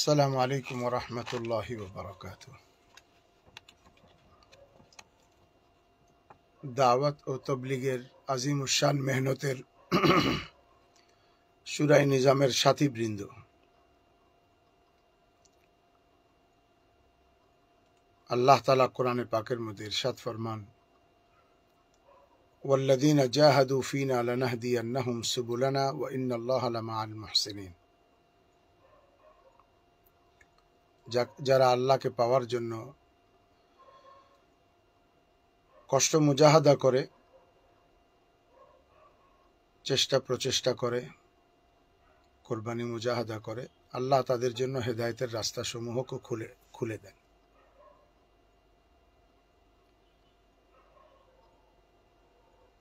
আসসালামু আলাইকুম ওয়া রাহমাতুল্লাহি ওয়া বারাকাতুহু। দাওয়াত ও তবলিগের আজিমুশান মেহনতের শুরায়ে নিজামের সাথীবৃন্দ, আল্লাহ তাআলা কোরআনে পাকের মধ্যে ইরশাদ ফরমান, ওয়াল্লাযীনা জাহাদু ফীনা লানাহদিয়ান্নাহুম সুবুলানা ওয়া ইন্নাল্লাহা লামাআল মুহসিনিন। যারা আল্লাহকে পাওয়ার জন্য কষ্ট মুজাহাদা করে, চেষ্টা প্রচেষ্টা করে, কোরবানি মুজাহাদা করে, আল্লাহ তাদের জন্য হেদায়েতের রাস্তা সমূহকে খুলে দেন।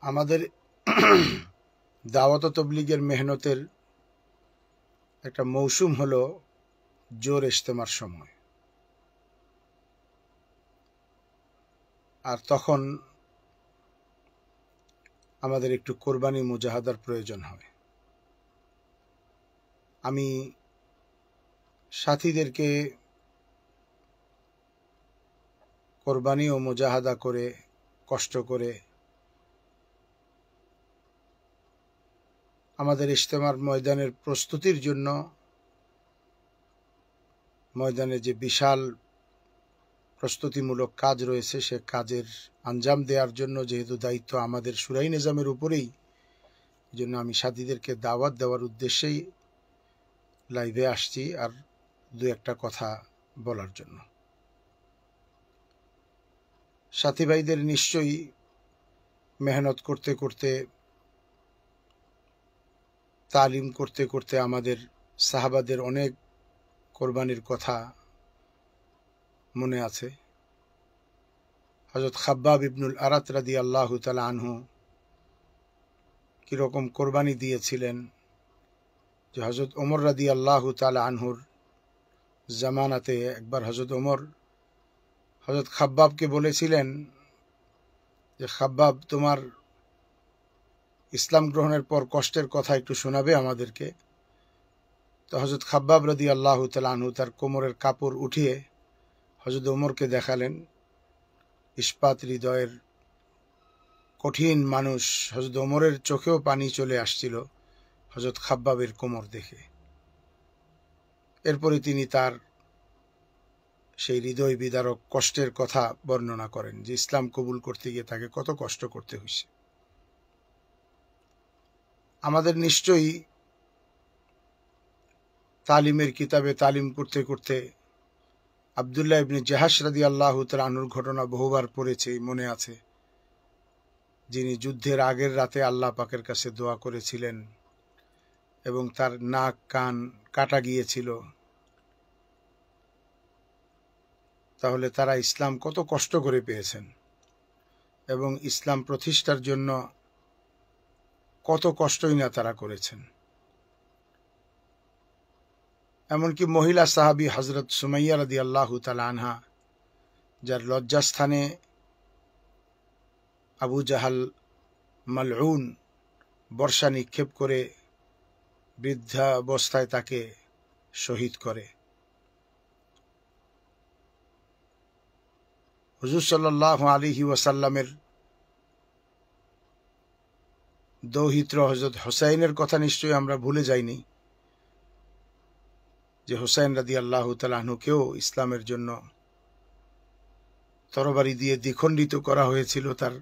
আমাদের দাওয়াত ও তবলিগের মেহনতের একটা মৌসুম হলো জোর ইজতেমার সময়, আর তখন আমাদের একটু কোরবানি মুজাহাদার প্রয়োজন হয়। আমি সাথীদেরকে কোরবানি ও মুজাহাদা করে, কষ্ট করে আমাদের ইজতেমার ময়দানের প্রস্তুতির জন্য, ময়দানে যে বিশাল প্রস্তুতিমূলক কাজ রয়েছে সে কাজের আঞ্জাম দেওয়ার জন্য, যেহেতু দায়িত্ব আমাদের শুরায়ে নিজামের উপরেই, এই জন্য আমি সাথীদেরকে দাওয়াত দেওয়ার উদ্দেশ্যেই লাইভে আসছি আর দু একটা কথা বলার জন্য। সাথী ভাইদের নিশ্চয়ই মেহনত করতে করতে, তালিম করতে করতে আমাদের সাহাবাদের অনেক কোরবানির কথা মনে আছে। হযরত খাব্বাব ইবনুল আরাত রাদিয়াল্লাহু তাআলা আনহু কিরকম কোরবানি দিয়েছিলেন, যে হযরত ওমর রাদিয়াল্লাহু তাআলা আনহুর জামানাতে একবার হযরত ওমর হযরত খাব্বাবকে বলেছিলেন যে, খাব্বাব, তোমার ইসলাম গ্রহণের পর কষ্টের কথা একটু শোনাবে আমাদেরকে। তো হযরত খাব্বাব রাদিয়াল্লাহু তাআলা আনহু তার কোমরের কাপড় উঠিয়ে হযরত ওমরকে দেখালেন। ইস্পাত হৃদয়ের কঠিন মানুষ হযরত ওমরের চোখেও পানি চলে আসছিল হযরত খাব্বাবের কোমর দেখে। এরপরে তিনি তার সেই হৃদয় বিদারক কষ্টের কথা বর্ণনা করেন, যে ইসলাম কবুল করতে গিয়ে তাকে কত কষ্ট করতে হয়েছে। আমাদের নিশ্চয়ই তালিমের কিতাবে তালিম করতে করতে আব্দুল্লাহ ইবনে জাহাশ রাদিয়াল্লাহু তাআলা আনহুর ঘটনা বহুবার পড়েছে, মনে আছে, যিনি যুদ্ধের আগের রাতে আল্লাহ পাকের কাছে দোয়া করেছিলেন এবং তার নাক কান কাটা গিয়েছিল। তাহলে তারা ইসলাম কত কষ্ট করে পেয়েছেন এবং ইসলাম প্রতিষ্ঠার জন্য কত কষ্টই না তারা করেছেন। এমনকি মহিলা সাহাবী হযরত সুমাইয়া রাদিয়াল্লাহু তাআলা আনহা, যার লজ্জাস্থানে আবু জাহাল মালউন বর্ষা নিক্ষেপ করে বৃদ্ধাবস্থায় তাকে শহীদ করে। হুজুর সাল্লাল্লাহু আলাইহি ওয়াসাল্লামের দৌহিত্র হযরত হুসাইনের কথা নিশ্চয়ই আমরা ভুলে যাইনি, যে হুসাইন রাদিয়াল্লাহু তাআলা আনহুকেও ইসলামের জন্য তরবারি দিয়ে দ্বিখণ্ডিত করা হয়েছিল, তার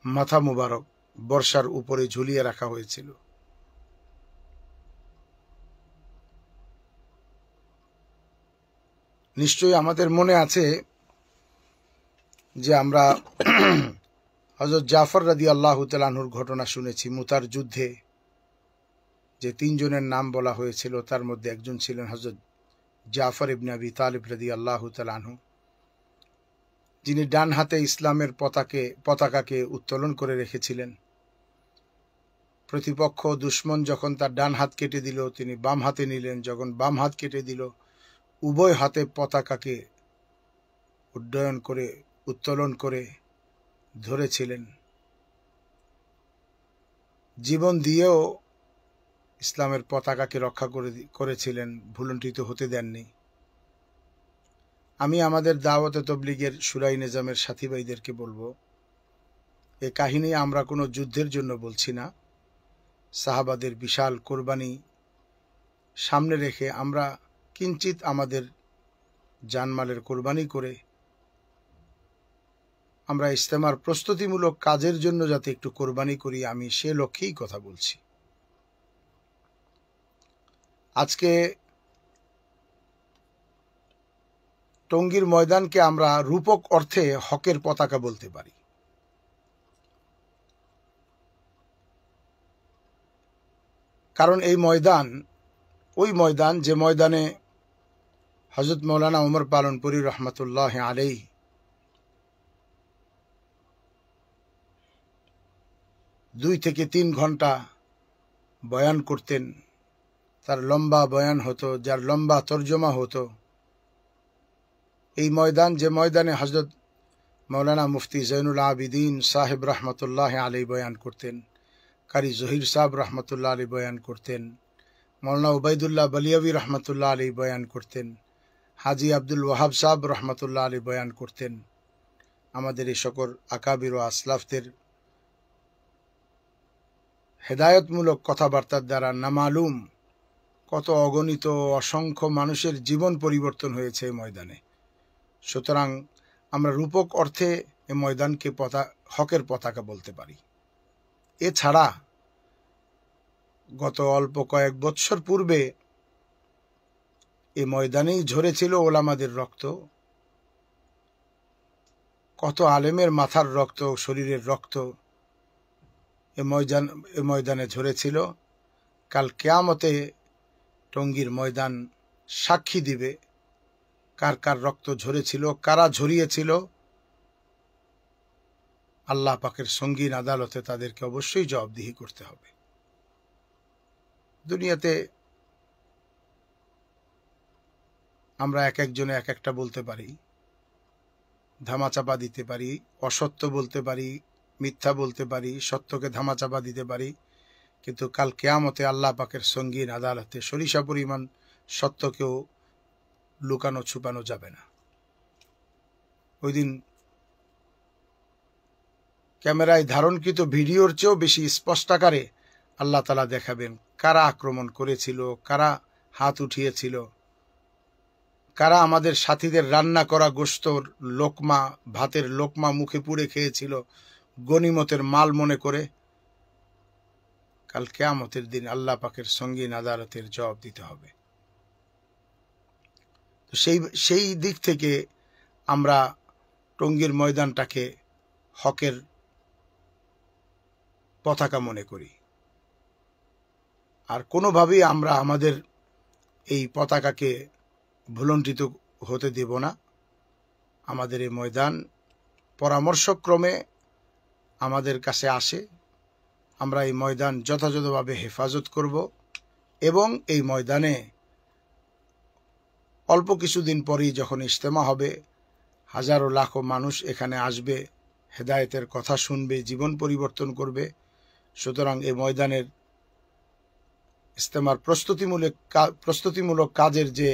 মাথা মুবারক বর্ষার উপরে ঝুলিয়ে রাখা হয়েছিল। নিশ্চয়ই আমাদের মনে আছে যে আমরা হযরত জাফর রাদিয়াল্লাহু তাআলা আনহুর ঘটনা শুনেছি। মুতার যুদ্ধে যে তিনজনের নাম বলা হয়েছিল তার মধ্যে একজন ছিলেন হযরত জাফর ইবনে আবি তালিব রাদিয়াল্লাহু তাআলা আনহু, যিনি ডান হাতে ইসলামের পতাকাকে উত্তোলন করে রেখেছিলেন। প্রতিপক্ষ দুশমন যখন তার ডান হাত কেটে দিল, তিনি বাম হাতে নিলেন। যখন বাম হাত কেটে দিল, উভয় হাতে পতাকাকে উত্তোলন করে ধরেছিলেন। জীবন দিয়েও ইসলামের পতাকাকে রক্ষা করেছিলেন, ভুলুণ্ঠিত হতে দেননি। আমি আমাদের দাওয়াতে তবলিগের শুরাই নিজামের সাথী ভাইদেরকে বলবো, এ কাহিনী আমরা কোনো যুদ্ধের জন্য বলছি না। সাহাবাদের বিশাল কোরবানি সামনে রেখে আমরা কিঞ্চিত আমাদের জানমালের কোরবানি করে আমরা ইজতেমার প্রস্তুতিমূলক কাজের জন্য যাতে একটু কোরবানি করি, আমি সে লক্ষ্যেই কথা বলছি। আজকে টঙ্গীর ময়দানকে আমরা রূপক অর্থে হকের পতাকা বলতে পারি। কারণ এই ময়দান ওই ময়দান যে ময়দানে হযরত মৌলানা ওমর পালনপুরী রহমতুল্লাহ আলাইহি 2 থেকে 3 ঘন্টা বয়ান করতেন। তার লম্বা বয়ান হতো, যার লম্বা তর্জমা হতো। এই ময়দান যে ময়দানে হযরত মৌলানা মুফতি জৈনুল আবিদিন সাহেব রহমতুল্লাহ আলাইহি বয়ান করতেন, কারি জহির সাহেব রহমতুল্লাহ আলাইহি বয়ান করতেন, মৌলানা উবাইদুল্লাহ বলিয়াবি রহমতুল্লাহ আলাইহি বয়ান করতেন, হাজি আব্দুল ওয়াহাব সাহেব রহমতুল্লাহ আলাইহি বয়ান করতেন। আমাদের এই সকল আকাবির ও আসলাফদের হেদায়তমূলক কথাবার্তার দ্বারা নামালুম কত অগণিত অসংখ্য মানুষের জীবন পরিবর্তন হয়েছে এই ময়দানে। সুতরাং আমরা রূপক অর্থে এই ময়দানকে হকের পতাকা বলতে পারি। এছাড়া গত অল্প কয়েক বৎসর পূর্বে এই ময়দানেই ঝরেছিল ওলামাদের রক্ত, কত আলেমের মাথার রক্ত, শরীরের রক্ত এ ময়দানে ঝরেছিল। কাল কিয়ামতে টঙ্গীর ময়দান সাক্ষী দিবে কার কার রক্ত ঝরেছিল, কারা ঝরিয়েছিল। আল্লাহ পাকের সঙ্গীন আদালতে তাদেরকে অবশ্যই জবাবদিহি করতে হবে। দুনিয়াতে আমরা এক একজনে এক একটা বলতে পারি, ধামাচাপা দিতে পারি, অসত্য বলতে পারি, মিথ্যা বলতে পারি, সত্যকে ধামাচাপা দিতে পারি, কিন্তু কাল কিয়ামতে আল্লাহ পাকের সঙ্গীন আদালতে সরিষা পরিমাণ সত্যকেও লুকানো ছুপানো যাবে না। ওই দিন ক্যামেরায় ধারণকৃত ভিডিওর চেয়েও বেশি স্পষ্টাকারে আল্লাহ তাআলা দেখাবেন কারা আক্রমণ করেছিল, কারা হাত উঠিয়েছিল, কারা আমাদের সাথীদের রান্না করা গোশতর লোকমা, ভাতের লোকমা মুখে পুড়ে খেয়েছিল গনিমতের মাল মনে করে। কাল কিয়ামতের দিন আল্লাহ পাকের সঙ্গীন আদালতের জবাব দিতে হবে। তো সেই দিক থেকে আমরা টঙ্গীর ময়দানটাকে হকের পতাকা মনে করি। আর কোনোভাবেই আমরা আমাদের এই পতাকাকে ভুলণ্ঠিত হতে দেব না। আমাদের এই ময়দান পরামর্শক্রমে আমাদের কাছে আসে, আমরা এই ময়দান যথাযথভাবে হেফাজত করব এবং এই ময়দানে অল্প কিছুদিন পরেই যখন ইজতেমা হবে, হাজারো লাখো মানুষ এখানে আসবে, হেদায়েতের কথা শুনবে, জীবন পরিবর্তন করবে। সুতরাং এই ময়দানের ইজতেমার প্রস্তুতিমূলক কাজের যে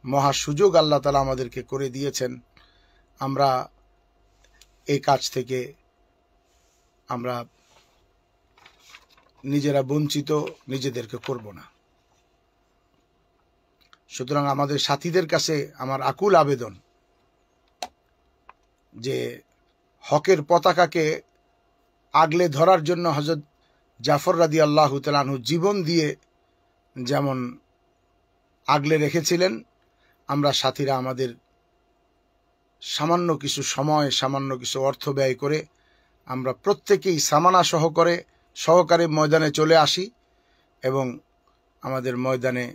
মহা সুযোগ আল্লাহ তাআলা আমাদেরকে করে দিয়েছেন, আমরা এই কাজ থেকে আমরা নিজেরা বঞ্চিত নিজেদেরকে করব না। সুতরাং আমাদের সাথীদের কাছে আমার আকুল আবেদন যে হকের পতাকাকে আগলে ধরার জন্য হযরত জাফর রাদিয়াল্লাহু তাআলা আনহু জীবন দিয়ে যেমন আগলে রেখেছিলেন, আমরা সাথীরা আমাদের সামান্য কিছু সময়, সামান্য কিছু অর্থ ব্যয় করে আমরা প্রত্যেকেই সামানা সহকারে ময়দানে চলে আসি এবং আমাদের ময়দানে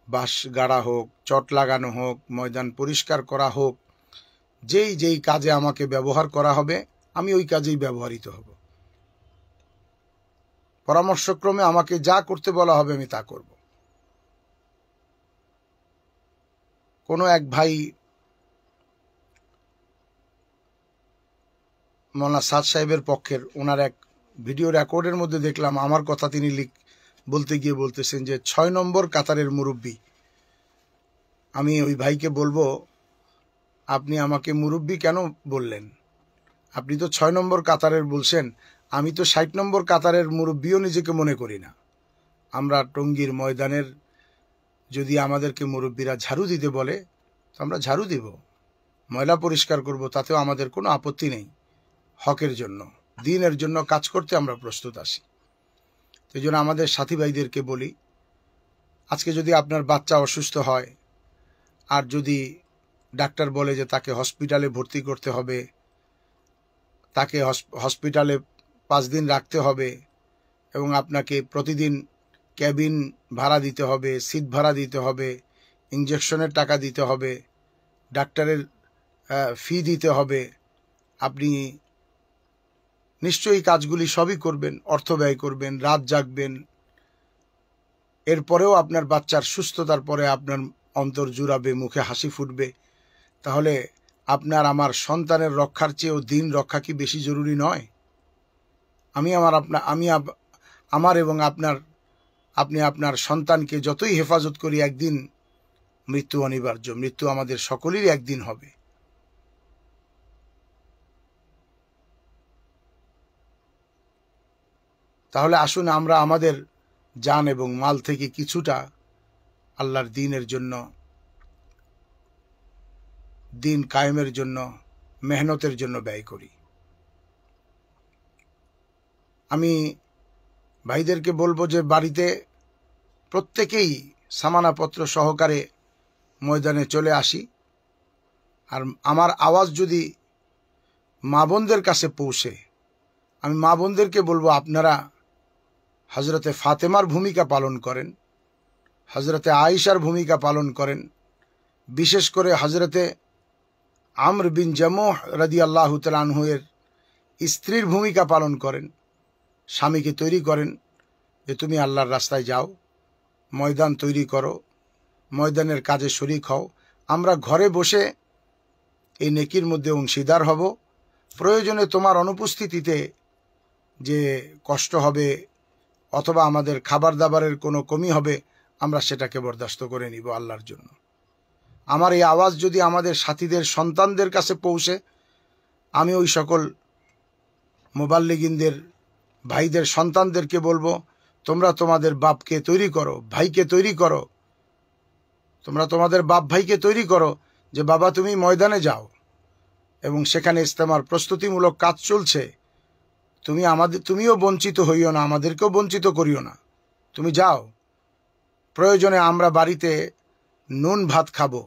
বাঁশ গাড়া হোক, চট লাগানো হোক, ময়দান পরিষ্কার করা হোক, যেই কাজে আমাকে ব্যবহার করা হবে আমি ওই কাজেই ব্যবহৃত হব। পরামর্শক্রমে আমাকে যা করতে বলা হবে আমি তা করব। কোনো এক ভাই মৌলানা সাদ সাহেবের পক্ষের, ওনার এক ভিডিও রেকর্ডের মধ্যে দেখলাম আমার কথা তিনি বলতে গিয়ে বলতেছেন যে 6 নম্বর কাতারের মুরব্বী। আমি ওই ভাইকে বলবো আপনি আমাকে মুরব্বী কেন বললেন? আপনি তো 6 নম্বর কাতারের বলছেন, আমি তো 60 নম্বর কাতারের মুরব্বীও নিজেকে মনে করি না। আমরা টঙ্গীর ময়দানের যদি আমাদেরকে মুরব্বীরা ঝাড়ু দিতে বলে তো আমরা ঝাড়ু দিব, ময়লা পরিষ্কার করব, তাতেও আমাদের কোনো আপত্তি নেই। হকের জন্য, দ্বীনের জন্য কাজ করতে আমরা প্রস্তুত আছি। এই জন্য আমাদের সাথী ভাইদেরকে বলি, আজকে যদি আপনার বাচ্চা অসুস্থ হয় আর যদি ডাক্তার বলে যে তাকে হসপিটালে ভর্তি করতে হবে, তাকে হসপিটালে 5 দিন রাখতে হবে এবং আপনাকে প্রতিদিন ক্যাবিন ভাড়া দিতে হবে, সিট ভাড়া দিতে হবে, ইঞ্জেকশনের টাকা দিতে হবে, ডাক্তারের ফি দিতে হবে, আপনি নিশ্চয়ই কাজগুলি সবই করবেন, অর্থ ব্যয় করবেন, রাত জাগবেন। এরপরেও আপনার বাচ্চার সুস্থতার পরে আপনার অন্তর জুড়াবে, মুখে হাসি ফুটবে। তাহলে আপনার আমার সন্তানের রক্ষার চেয়েও দিন রক্ষা কি বেশি জরুরি নয়? আমার এবং আপনি আপনার সন্তানকে যতই হেফাজত করি, একদিন মৃত্যু অনিবার্য। মৃত্যু আমাদের সকলেরই একদিন হবে। তাহলে আসুন আমরা আমাদের জান এবং মাল থেকে কিছুটা আল্লাহর দ্বীনের জন্য, দ্বীন কায়েমের জন্য, মেহনতের জন্য ব্যয় করি। আমি ভাইদেরকে বলবো যে বাড়িতে প্রত্যেকেই সামানাপত্র সহকারে ময়দানে চলে আসি। আর আমার আওয়াজ যদি মা বোনদের কাছে পৌঁছে, আমি মা বোনদেরকে বলবো আপনারা হজরতে ফাতেমার ভূমিকা পালন করেন, হজরতে আয়েশার ভূমিকা পালন করেন, বিশেষ করে হজরতে আমর বিন জামুহ রাদিয়াল্লাহু তাআলা আনহু এর স্ত্রীর ভূমিকা পালন করেন। স্বামীকে তৈরি করেন যে তুমি আল্লাহর রাস্তায় যাও, ময়দান তৈরি করো, ময়দানের কাজে শরিক হও। আমরা ঘরে বসে এই নেকির মধ্যে অংশীদার হব। প্রয়োজনে তোমার অনুপস্থিতিতে যে কষ্ট হবে অথবা আমাদের খাবার দাবারের কোনো কমি হবে, আমরা সেটাকে বরদাস্ত করে নিব আল্লাহর জন্য। আমার এই আওয়াজ যদি আমাদের সাথীদের সন্তানদের কাছে পৌঁছে, আমি ওই সকল মুবাল্লিগিনদের ভাইদের সন্তানদেরকে বলবো, তোমরা তোমাদের বাপকে তৈরি করো, ভাইকে তৈরি করো, তোমরা তোমাদের বাপ ভাইকে তৈরি করো যে বাবা তুমি ময়দানে যাও এবং সেখানে ইজতেমার প্রস্তুতিমূলক কাজ চলছে, তুমিও বঞ্চিত হইও না, আমাদেরকেও বঞ্চিত করিও না, তুমি যাও। প্রয়োজনে আমরা বাড়িতে নুন ভাত খাবো,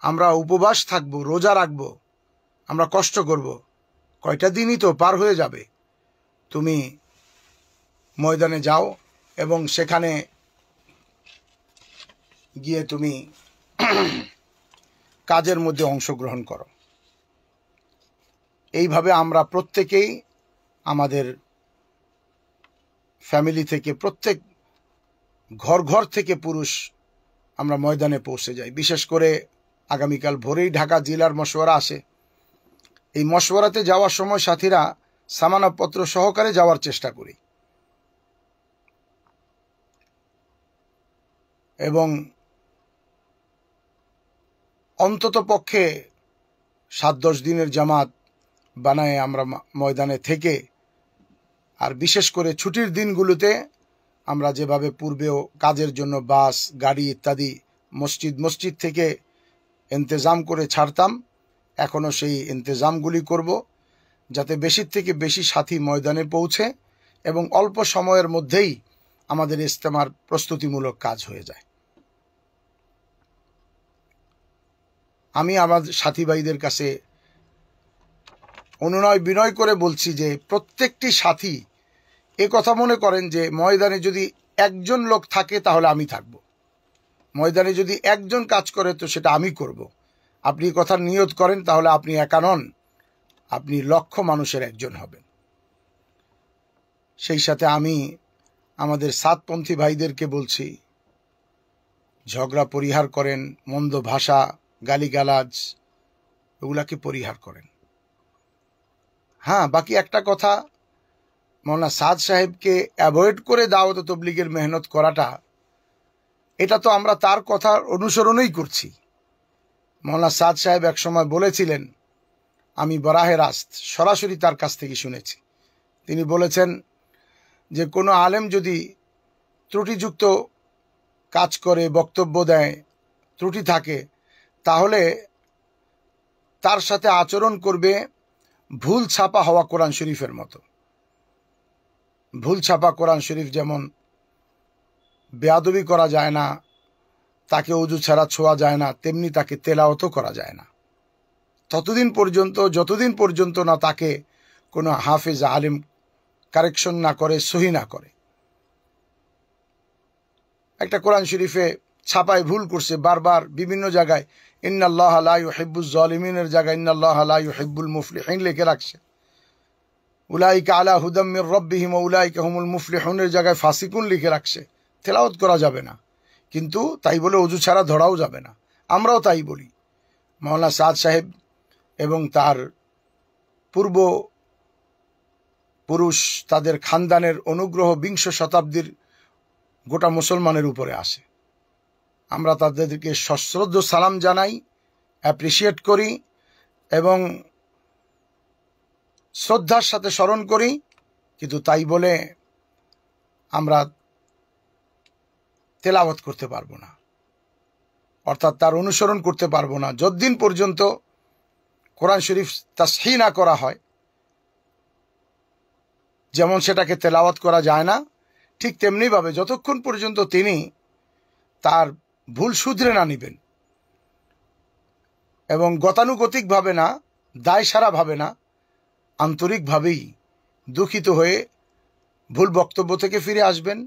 আমরা উপবাস থাকবো, রোজা রাখবো, আমরা কষ্ট করব, কয়টা দিনই তো পার হয়ে যাবে। তুমি ময়দানে যাও এবং সেখানে গিয়ে তুমি কাজের মধ্যে অংশগ্রহণ করো। এইভাবে আমরা প্রত্যেকেই আমাদের ফ্যামিলি থেকে, প্রত্যেক ঘর থেকে পুরুষ আমরা ময়দানে পৌঁছে যাই। বিশেষ করে আগামীকাল ভোরেই ঢাকা জেলার মশওয়ারা আসে। এই মশওয়ারাতে যাওয়ার সময় সাথীরা সামানপত্র সহকারে যাওয়ার চেষ্টা করি এবং অন্তত পক্ষে 7-10 দিনের জামাত বানায় আমরা ময়দানে থেকে, আর বিশেষ করে ছুটির দিনগুলোতে আমরা যেভাবে পূর্বেও কাজের জন্য বাস, গাড়ি ইত্যাদি মসজিদ থেকে ইন্তজাম করে ছাড়তাম, এখনও সেই ইন্তজামগুলি করব যাতে বেশির থেকে বেশি সাথী ময়দানে পৌঁছে এবং অল্প সময়ের মধ্যেই আমাদের ইজতেমার প্রস্তুতিমূলক কাজ হয়ে যায়। আমি আমার সাথী ভাইদের কাছে অনুনয় বিনয় করে বলছি যে প্রত্যেকটি সাথী এ কথা মনে করেন যে ময়দানে যদি একজন লোক থাকে তাহলে আমি থাকব, ময়দানে যদি একজন কাজ করে তো সেটা আমি করব। আপনি কথার নিয়ত করেন তাহলে আপনি একা নন, আপনি লক্ষ মানুষের একজন হবেন। সেই সাথে আমি আমাদের সাতপন্থী ভাইদেরকে বলছি, ঝগড়া পরিহার করেন, মন্দ ভাষা, গালিগালাজ ওগুলাকে পরিহার করেন। হ্যাঁ, বাকি একটা কথা, মৌলানা সাদ সাহেবকে অ্যাভয়েড করে দাওয়াত তবলিগের মেহনত করাটা, এটা তো আমরা তার কথার অনুসরণই করছি। মৌলানা সাদ সাহেব একসময় বলেছিলেন, আমি বরাহে রাস্ত সরাসরি তার কাছ থেকে শুনেছি, তিনি বলেছেন যে কোনো আলেম যদি ত্রুটিযুক্ত কাজ করে, বক্তব্য দেয়, ত্রুটি থাকে, তাহলে তার সাথে আচরণ করবে ভুল ছাপা হওয়া কোরআন শরীফের মতো। ভুল ছাপা কোরআন শরীফ যেমন বেয়াদবি করা যায় না, তাকে অজু ছাড়া ছোঁয়া যায় না, তেমনি তাকে তেলাওয়াতও করা যায় না ততদিন পর্যন্ত যতদিন পর্যন্ত না তাকে কোনো হাফেজ আলিম কারেকশন না করে, সহি না করে। একটা কোরআন শরীফে ছাপায় ভুল করছে, বারবার বিভিন্ন জায়গায় ইন্নাল্লাহা লা ইউহিব্বুজ জালিমিনের জায়গায় ইন্নাল্লাহা লা ইউহিব্বুল মুফলিহিন লিখে রাখছে, উলাইকা আলা হুদাম মির রাব্বিহিম ওয়া উলাইকা হুমুল মুফলিহুনের জায়গায় ফাসিকুন লিখে রাখছে। তেলাওয়াত করা যাবে না, কিন্তু তাই বলে অজু ছাড়া ধরাও যাবে না। আমরাও তাই বলি। মাওলানা সাদ সাহেব এবং তার পূর্ব পুরুষ, তাদের খানদানের অনুগ্রহ বিংশ শতাব্দীর গোটা মুসলমানের উপরে আসে। আমরা তাদেরকে সশ্রদ্ধ সালাম জানাই, অ্যাপ্রিসিয়েট করি এবং শ্রদ্ধার সাথে স্মরণ করি, কিন্তু তাই বলে আমরা তেলাওয়াত করতে পারবো না, অর্থাৎ তার অনুসরণ করতে পারবো না যতদিন পর্যন্ত কোরআন শরীফ তাসহিহ না করা হয়। যেমন সেটাকে তেলাওয়াত করা যায় না, ঠিক তেমনিভাবে যতক্ষণ পর্যন্ত তিনি তার ভুল শুধরে না নিবেন এবং গতানুগতিকভাবে না, দায়সারাভাবে না, আন্তরিকভাবেই দুঃখিত হয়ে ভুল বক্তব্য থেকে ফিরে আসবেন,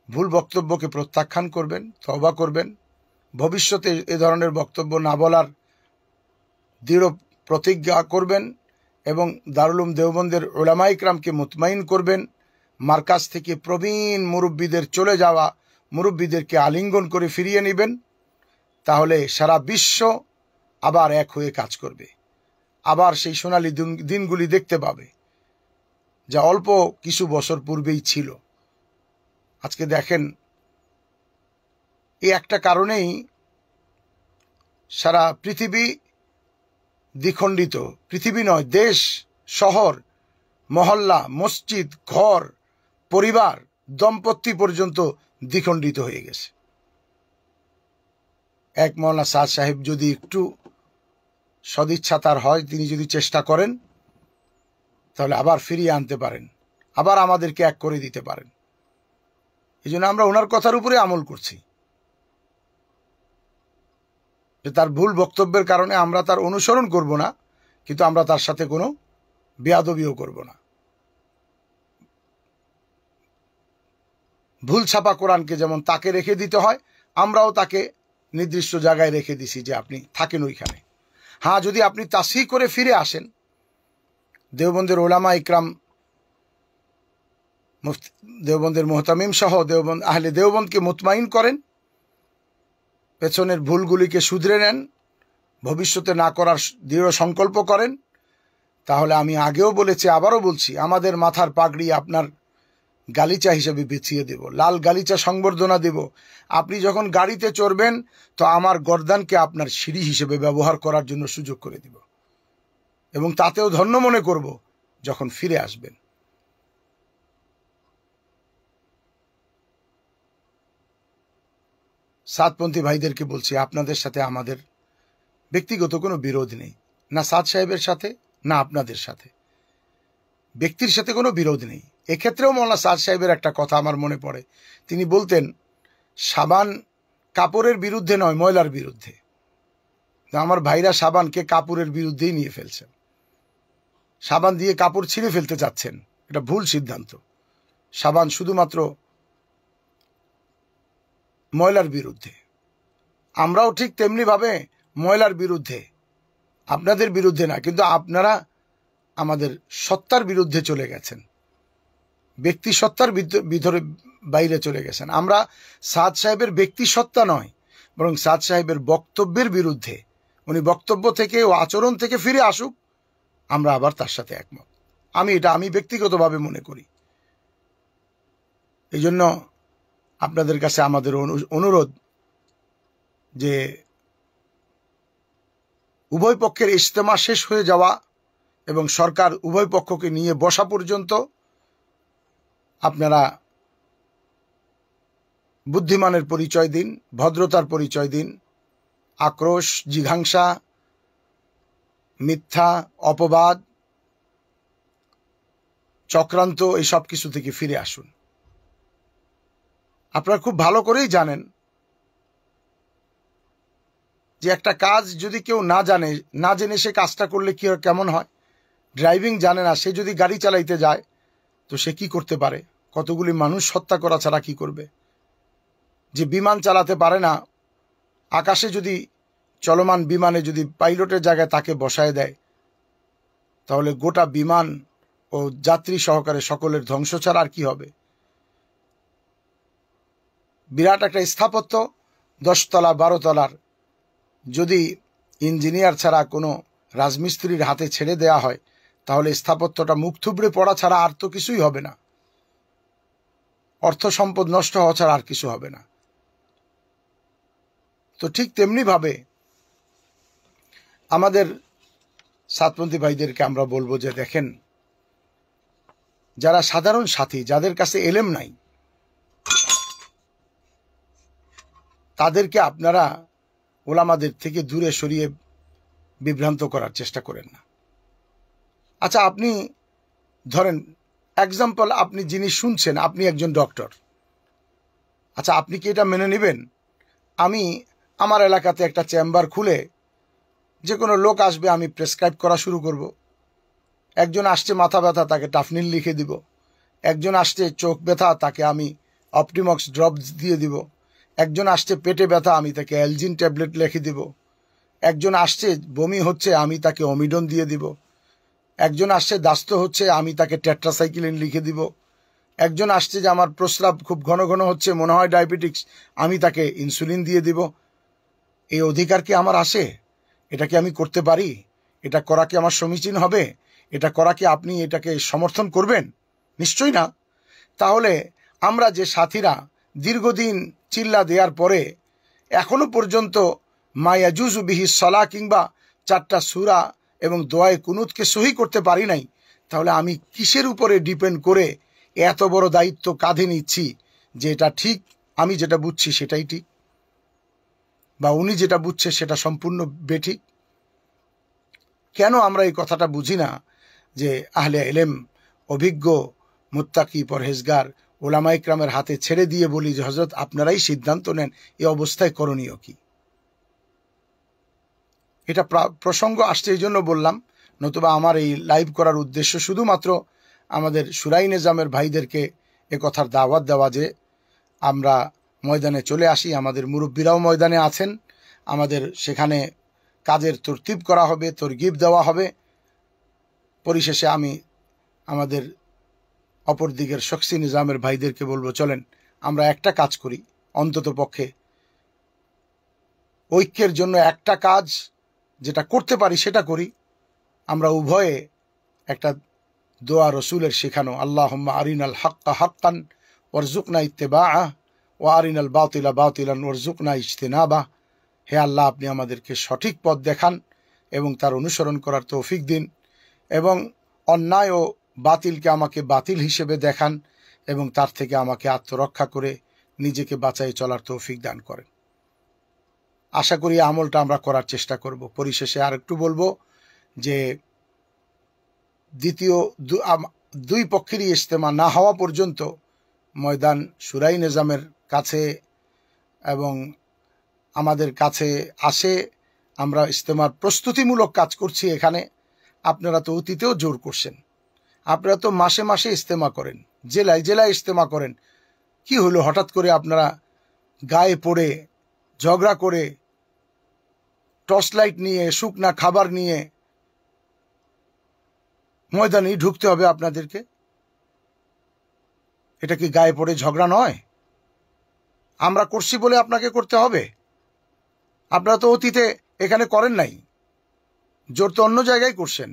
ভুল বক্তব্যকে প্রত্যাখ্যান করবেন, তওবা করবেন, ভবিষ্যতে এ ধরনের বক্তব্য না বলার দৃঢ় প্রতিজ্ঞা করবেন এবং দারুল উলুম দেওবন্দের উলামা ইকরামকে মুতমাইন করবেন। মার্কাজ থেকে প্রবীণ মুরব্বীদের, চলে যাওয়া মুরব্বীদেরকে আলিঙ্গন করে ফিরিয়ে নেবেন। তাহলে সারা বিশ্ব আবার এক হয়ে কাজ করবে, আবার সেই সোনালী দিনগুলি দেখতে পাবে যা অল্প কিছু বছর পূর্বেই ছিল। আজকে দেখেন, এই একটা কারণেই সারা পৃথিবী দ্বিখণ্ডিত, পৃথিবী নয়, দেশ, শহর, মহল্লা, মসজিদ, ঘর, পরিবার, দম্পতি পর্যন্ত দ্বিখণ্ডিত হয়ে গেছে। এক মাওলানা সাদ সাহেব যদি একটু সদিচ্ছা তার হয়, তিনি যদি চেষ্টা করেন, তাহলে আবার ফিরিয়ে আনতে পারেন, আবার আমাদেরকে এক করে দিতে পারেন। এই জন্য আমরা ওনার কথার উপরে আমল করছি, যে তার ভুল বক্তব্যের কারণে আমরা তার অনুসরণ করব না, কিন্তু আমরা তার সাথে কোনো বেয়াদবিও করব না। ভুল ছাপা কোরআনকে যেমন তাকে রেখে দিতে হয়, আমরাও তাকে নির্দিষ্ট জায়গায় রেখে দিছি যে আপনি থাকেন ওইখানে। হ্যাঁ, যদি আপনি তাসহিহ করে ফিরে আসেন, দেওবন্দের ওলামা ইকরাম, দেওবন্দের মুহতামিম সহ দেওবন্দ আহলে দেওবন্দকে মুতমাইন করেন, পেছনের ভুলগুলিকে শুধরে নেন, ভবিষ্যতে না করার দৃঢ় সংকল্প করেন, তাহলে আমি আগেও বলেছি, আবারও বলছি, আমাদের মাথার পাগড়ি আপনার গালিচা হিসেবে বিছিয়ে দেব, লাল গালিচা সংবর্ধনা দেব। আপনি যখন গাড়িতে চড়বেন, তো আমার গর্দানকে আপনার সিঁড়ি হিসেবে ব্যবহার করার জন্য সুযোগ করে দিব এবং তাতেও ধন্য মনে করব যখন ফিরে আসবেন। সাদপন্থী ভাইদেরকে বলছি, আপনাদের সাথে আমাদের ব্যক্তিগত কোনো বিরোধ নেই, না সাদ সাহেবের সাথে, না আপনাদের সাথে, ব্যক্তির সাথে কোনো বিরোধ নেই। এক্ষেত্রেও মাওলানা সাদ সাহেবের একটা কথা আমার মনে পড়ে, তিনি বলতেন, সাবান কাপড়ের বিরুদ্ধে নয়, ময়লার বিরুদ্ধে। আমার ভাইরা সাবানকে কাপড়ের বিরুদ্ধেই নিয়ে ফেলছেন, সাবান দিয়ে কাপড় ছিঁড়ে ফেলতে চাচ্ছেন, এটা ভুল সিদ্ধান্ত। সাবান শুধুমাত্র ময়লার বিরুদ্ধে, আমরাও ঠিক তেমনিভাবে ময়লার বিরুদ্ধে, আপনাদের বিরুদ্ধে না, কিন্তু আপনারা আমাদের সত্তার বিরুদ্ধে চলে গেছেন, ব্যক্তি সত্তার ভিতরে বাইরে চলে গেছেন। আমরা সাদ সাহেবের ব্যক্তি সত্তা নয়, বরং সাদ সাহেবের বক্তব্যের বিরুদ্ধে। উনি বক্তব্য থেকে ও আচরণ থেকে ফিরে আসুক, আমরা আবার তার সাথে একমত। আমি ব্যক্তিগতভাবে মনে করি। এই জন্য আপনাদের কাছে আমাদের অনুরোধ যে উভয় পক্ষের ইজতেমা শেষ হয়ে যাওয়া এবং সরকার উভয় পক্ষকে নিয়ে বসা পর্যন্ত আপনারা বুদ্ধিমানের পরিচয় দিন, ভদ্রতার পরিচয় দিন, আক্রোশ, জিঘাংসা, মিথ্যা, অপবাদ, চক্রান্ত এই সব কিছু থেকে ফিরে আসুন। আপনারা খুব ভালো করেই জানেন যে একটা কাজ যদি কেউ না জেনে সে কাজটা করলে কি কেমন হয়। ড্রাইভিং জানে না, সে যদি গাড়ি চালাইতে যায় তো সে কি করতে পারে, কতগুলি মানুষ হত্যা করা ছাড়া কি করবে। যে বিমান চালাতে পারে না, আকাশে যদি চলমান বিমানে যদি পাইলটের জায়গায় তাকে বসায় দেয় তাহলে গোটা বিমান ও যাত্রী সহকারে সকলের ধ্বংস ছাড়া আর কি হবে। বিরাট একটা স্থাপত্য 10 তলা 12 তলার যদি ইঞ্জিনিয়ার ছাড়া কোনো রাজমিস্ত্রির হাতে ছেড়ে দেয়া হয় তাহলে স্থাপত্যটা মুখ থুবড়ে পড়া ছাড়া আর তো কিছুই হবে না, অর্থ সম্পদ নষ্ট হওয়া ছাড়া আর কিছু হবে না। তো ঠিক তেমনি ভাবে আমাদের সাতপন্থী ভাইদেরকে আমরা বলবো যে দেখেন, যারা সাধারণ সাথী, যাদের কাছে এলেম নাই, তাদেরকে আপনারা ওলামাদের থেকে দূরে সরিয়ে বিভ্রান্ত করার চেষ্টা করেন না। আচ্ছা, আপনি ধরেন এক্সাম্পল, আপনি যিনি শুনছেন আপনি একজন ডক্টর। আচ্ছা, আপনি কি এটা মেনে নেবেন আমি আমার এলাকাতে একটা চেম্বার খুলে যে কোনো লোক আসবে আমি প্রেসক্রাইব করা শুরু করব? একজন আসছে মাথা ব্যথা, তাকে টাফনিল লিখে দিব। একজন আসছে চোখ ব্যথা, তাকে আমি অপটিমক্স ড্রপস দিয়ে দিব। একজন আসছে পেটে ব্যথা, আমি তাকে অ্যালজিন ট্যাবলেট লিখে দিব। একজন আসছে বমি হচ্ছে, আমি তাকে অমিডন দিয়ে দিব। একজন আসছে দাস্ত হচ্ছে, আমি তাকে টেট্রাসাইক্লিন লিখে দিব। একজন আসছে যে আমার প্রস্রাব খুব ঘন ঘন হচ্ছে, মনে হয় ডায়াবেটিক্স, আমি তাকে ইনসুলিন দিয়ে দিব। এই অধিকার কি আমার আসে? এটা কি আমি করতে পারি? এটা করা কি আমার সমীচীন হবে? এটা করা কি আপনি এটাকে সমর্থন করবেন? নিশ্চয়ই না। তাহলে আমরা যে সাথীরা দীর্ঘদিন চিল্লা দেওয়ার পরে এখনো পর্যন্ত মা ইয়াজুজু বিহি সলা কিংবা 4টা সূরা এবং দোয়ায়ে কুনুতকে সহি করতে পারি নাই, তাহলে আমি কিসের উপরে ডিপেন্ড করে এত বড় দায়িত্ব কাঁধে নিচ্ছি যে এটা ঠিক, আমি যেটা বুঝছি সেটাই ঠিক, বা উনি যেটা বুঝছে সেটা সম্পূর্ণ বেঠিক? কেন আমরা এই কথাটা বুঝি না যে আহলে ইলম, অভিজ্ঞ, মুত্তাকি, পরহেজগার ওলামা ইকরামের হাতে ছেড়ে দিয়ে বলি যে হযরত আপনারাই সিদ্ধান্ত নেন এই অবস্থায় করণীয় কি? এটা প্রসঙ্গ আসছে এই জন্য বললাম, নতুবা আমার এই লাইভ করার উদ্দেশ্য শুধুমাত্র আমাদের শুরাই নিজামের ভাইদেরকে এ কথার দাওয়াত দেওয়া যে আমরা ময়দানে চলে আসি। আমাদের মুরব্বীরাও ময়দানে আছেন, আমাদের সেখানে কাজের তরতিব করা হবে, তরগিব দেওয়া হবে। পরিশেষে আমি আমাদের অপর দিকের শখসি নিজামের ভাইদেরকে বলবো, চলেন আমরা একটা কাজ করি, অন্তত পক্ষে ঐক্যের জন্য একটা কাজ যেটা করতে পারি সেটা করি। আমরা উভয়ে একটা দোয়া রসুলের শেখানো, আল্লাহুম্মা আরিনাল হাক্কা হাক্কান ওয়ারজুকনা ইত্তিবাআহ ওয়া আরিনাল বাতিলা বাতিলান ওয়ারজুকনা ইজতিনাবা। হে আল্লাহ, আপনি আমাদেরকে সঠিক পথ দেখান এবং তার অনুসরণ করার তৌফিক দিন, এবং অন্যায় ও বাতিলকে আমাকে বাতিল হিসেবে দেখান এবং তার থেকে আমাকে আত্মরক্ষা করে নিজেকে বাঁচাই চলার তৌফিক দান করেন। আশা করি আমলটা আমরা করার চেষ্টা করব। পরিশেষে আর একটু বলবো যে দ্বিতীয় দুই পক্ষেরই ইজতেমা না হওয়া পর্যন্ত ময়দান শুরাই নিজামের কাছে এবং আমাদের কাছে আসে। আমরা ইজতেমার প্রস্তুতিমূলক কাজ করছি এখানে। আপনারা তো অতীতেও জোর করছেন, আপনারা তো মাসে মাসে ইজতেমা করেন, জেলায় জেলায় ইজতেমা করেন। কি হলো হঠাৎ করে আপনারা গায়ে পড়ে ঝগড়া করে টর্চ লাইট নিয়ে শুকনা খাবার নিয়ে ময়দানেই ঢুকতে হবে আপনাদেরকে? এটা কি গায়ে পড়ে ঝগড়া নয়? আমরা করছি বলে আপনাকে করতে হবে? আপনারা তো অতীতে এখানে করেন নাই, জোর তো অন্য জায়গায় করছেন,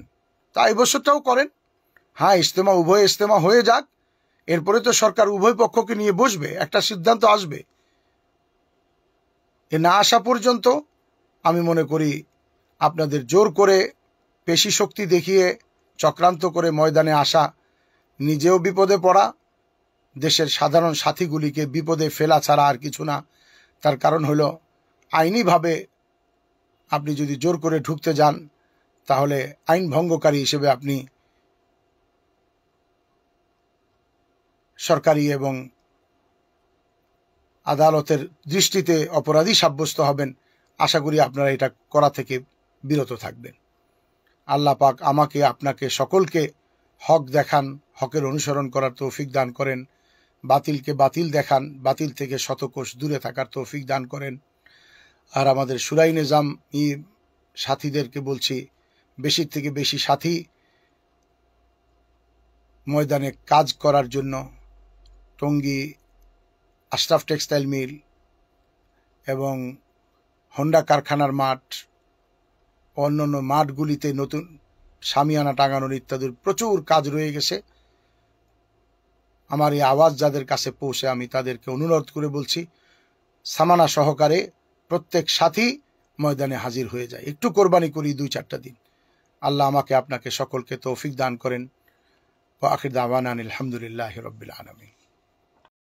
তা এই বছরটাও করেন। হ্যাঁ, ইজতেমা উভয় ইজতেমা হয়ে যাক, এরপরে তো সরকার উভয় পক্ষকে নিয়ে বসবে, একটা সিদ্ধান্ত আসবে। এ না আসা পর্যন্ত আমি মনে করি আপনাদের জোর করে পেশি শক্তি দেখিয়ে চক্রান্ত করে ময়দানে আসা, নিজেও বিপদে পড়া, দেশের সাধারণ সাথীগুলিকে বিপদে ফেলা ছাড়া আর কিছু না। তার কারণ হলো আইনিভাবে আপনি যদি জোর করে ঢুকতে যান তাহলে আইন ভঙ্গকারী হিসেবে আপনি সরকারি এবং আদালতের দৃষ্টিতে অপরাধী সাব্যস্ত হবেন। আশা করি আপনারা এটা করা থেকে বিরত থাকবেন। আল্লাহ পাক আমাকে আপনাকে সকলকে হক দেখান, হকের অনুসরণ করার তৌফিক দান করেন, বাতিলকে বাতিল দেখান, বাতিল থেকে শতকোষ দূরে থাকার তৌফিক দান করেন। আর আমাদের শুরাই নিজাম সাথীদেরকে বলছি, বেশি থেকে বেশি সাথী ময়দানে কাজ করার জন্য টঙ্গী আশরাফ টেক্সটাইল মিল এবং হোন্ডা কারখানার মাঠ, অন্যান্য মাঠগুলিতে নতুন শামিয়ানা টাঙানোর ইত্যাদির প্রচুর কাজ রয়ে গেছে। আমার এই আওয়াজ যাদের কাছে পৌঁছে আমি তাদেরকে অনুরোধ করে বলছি, সামানা সহকারে প্রত্যেক সাথী ময়দানে হাজির হয়ে যায়, একটু কোরবানি করি 2-4টা দিন। আল্লাহ আমাকে আপনাকে সকলকে তৌফিক দান করেন। ওয়া আখির দাওয়ানা আলহামদুলিল্লাহি রাব্বিল আলামিন।